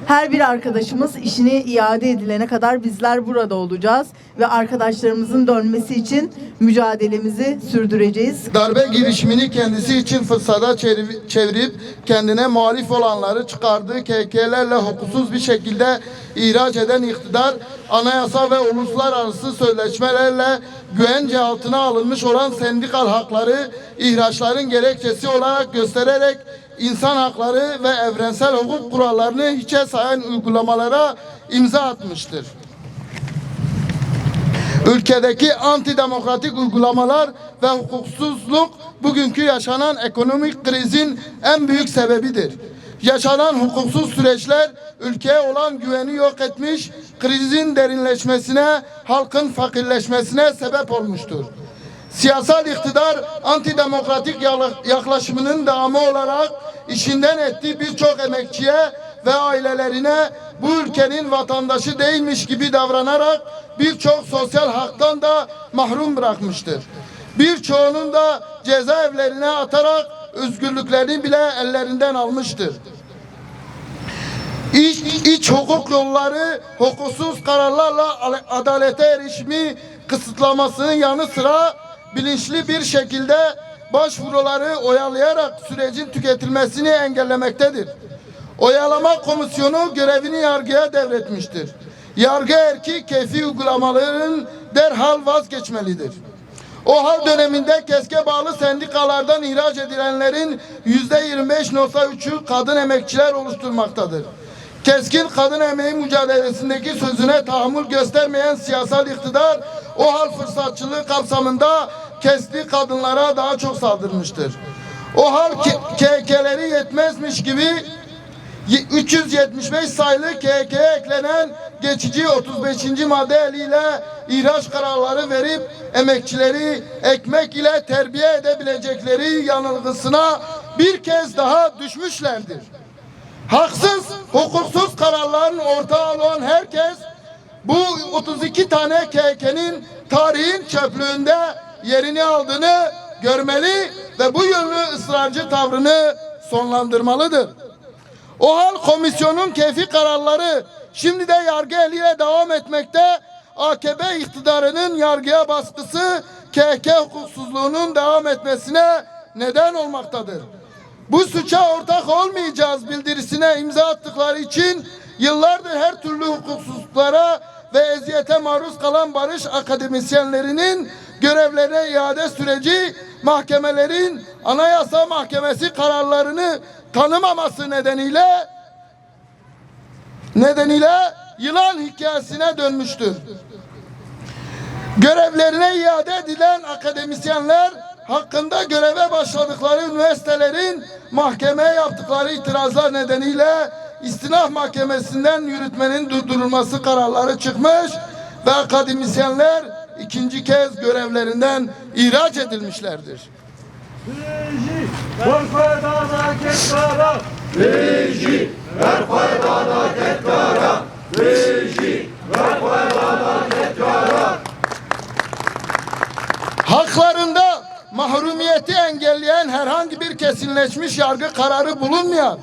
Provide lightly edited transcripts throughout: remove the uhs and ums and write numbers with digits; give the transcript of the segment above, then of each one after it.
Her bir arkadaşımız işini iade edilene kadar bizler burada olacağız ve arkadaşlarımızın dönmesi için mücadelemizi sürdüreceğiz. Darbe girişimini kendisi için fırsata çevirip kendine muhalif olanları çıkardığı KK'lerle hukuksuz bir şekilde ihraç eden iktidar, anayasa ve uluslararası sözleşmelerle güvence altına alınmış olan sendikal hakları ihraçların gerekçesi olarak göstererek insan hakları ve evrensel hukuk kurallarını hiçe sayan uygulamalara imza atmıştır. Ülkedeki antidemokratik uygulamalar ve hukuksuzluk bugünkü yaşanan ekonomik krizin en büyük sebebidir. Yaşanan hukuksuz süreçler ülkeye olan güveni yok etmiş, krizin derinleşmesine, halkın fakirleşmesine sebep olmuştur. Siyasal iktidar antidemokratik yaklaşımının devamı olarak işinden ettiği birçok emekçiye ve ailelerine bu ülkenin vatandaşı değilmiş gibi davranarak birçok sosyal haktan da mahrum bırakmıştır. Birçoğunun da cezaevlerine atarak özgürlüklerini bile ellerinden almıştır. İç hukuk yolları hukuksuz kararlarla adalete erişimi kısıtlamasının yanı sıra bilinçli bir şekilde başvuruları oyalayarak sürecin tüketilmesini engellemektedir. Oyalama komisyonu görevini yargıya devretmiştir. Yargı erki keyfi uygulamaların derhal vazgeçmelidir. OHAL döneminde KESK'e bağlı sendikalardan ihraç edilenlerin %25.3'ü kadın emekçiler oluşturmaktadır. Keskin kadın emeği mücadelesindeki sözüne tahammül göstermeyen siyasal iktidar OHAL fırsatçılığı kapsamında KESK'li kadınlara daha çok saldırmıştır. OHAL KK'leri yetmezmiş gibi 375 sayılı KK'ye eklenen geçici 35. madde eliyle ihraç kararları verip emekçileri ekmek ile terbiye edebilecekleri yanılgısına bir kez daha düşmüşlerdir. Haksız, hukuksuz kararların ortağı olan herkes bu 32 tane KK'nin tarihin çöplüğünde yerini aldığını görmeli ve bu yönlü ısrarcı tavrını sonlandırmalıdır. OHAL komisyonun keyfi kararları şimdi de yargı eliyle devam etmekte. AKP iktidarının yargıya baskısı KK hukuksuzluğunun devam etmesine neden olmaktadır. Bu suça ortak olmayacağız bildirisine imza attıkları için yıllardır her türlü hukuksuzluklara ve eziyete maruz kalan barış akademisyenlerinin görevlerine iade süreci mahkemelerin Anayasa Mahkemesi kararlarını tanımaması nedeniyle yılan hikayesine dönmüştür. Görevlerine iade edilen akademisyenler hakkında göreve başladıkları üniversitelerin mahkemeye yaptıkları itirazlar nedeniyle istinaf mahkemesinden yürütmenin durdurulması kararları çıkmış ve akademisyenler ikinci kez görevlerinden ihraç edilmişlerdir. Reji, verfedana ketkara. Reji, verfedana ketkara. Reji, verfedana ketkara. Haklarında mahrumiyeti engelleyen herhangi bir kesinleşmiş yargı kararı bulunmayan,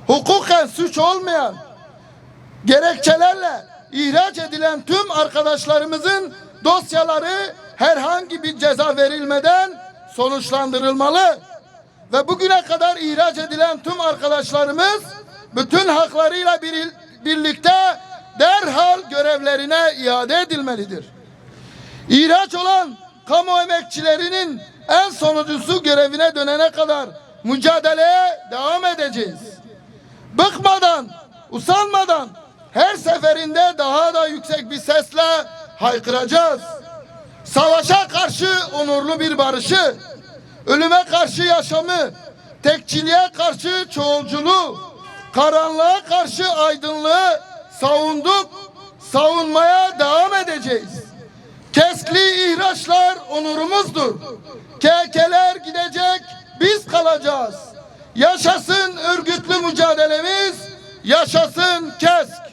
hukuken suç olmayan gerekçelerle ihraç edilen tüm arkadaşlarımızın dosyaları herhangi bir ceza verilmeden sonuçlandırılmalı ve bugüne kadar ihraç edilen tüm arkadaşlarımız bütün haklarıyla birlikte derhal görevlerine iade edilmelidir. İhraç olan kamu emekçilerinin en sonuncusu görevine dönene kadar mücadeleye devam edeceğiz. Bıkmadan, usanmadan her seferinde daha da yüksek bir sesle haykıracağız. Savaşa karşı onurlu bir barışı, ölüme karşı yaşamı, tekçiliğe karşı çoğulculuğu, karanlığa karşı aydınlığı savunduk, savunmaya devam edeceğiz. KESK'li ihraçlar onurumuzdur. KK'ler gidecek, biz kalacağız. Yaşasın örgütlü mücadelemiz, yaşasın KESK.